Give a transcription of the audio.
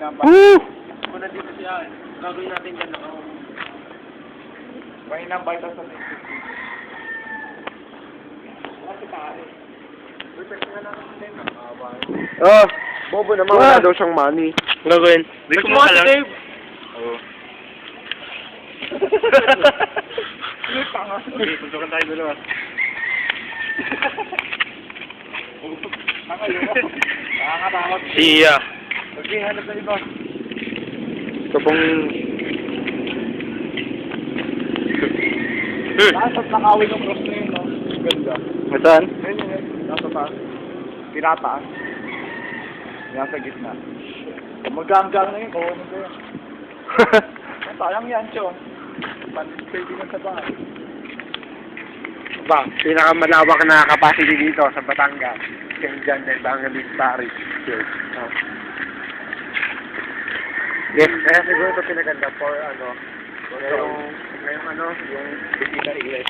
Woo! Muna dito siya. Gagawin natin dyan na. May nambay sa sa Oh, Bobo naman, wala daw siyang money. gagawin. Gusto mo ka Dave? Oo. Okay, tuntukan tayo dalawa. Nakakatakot. Siya. Okay, hanap na iba. Ito pong... Nasa nakawin ng cross na yun, no? Ganda. Saan? Ayun yun, nasa taas. Pinataas. Nasa gitna. Maganggang na yun, kung ano ba yan. Sayang yan, Chong. Pwede na sa bahay. Ba, pinakamalawak na capacity dito sa Batangas. St. John Evangelist Parish Church. Ah. Yes, Kaya siguro ito pinaganda for ano, ngayong ano, yung bisita English.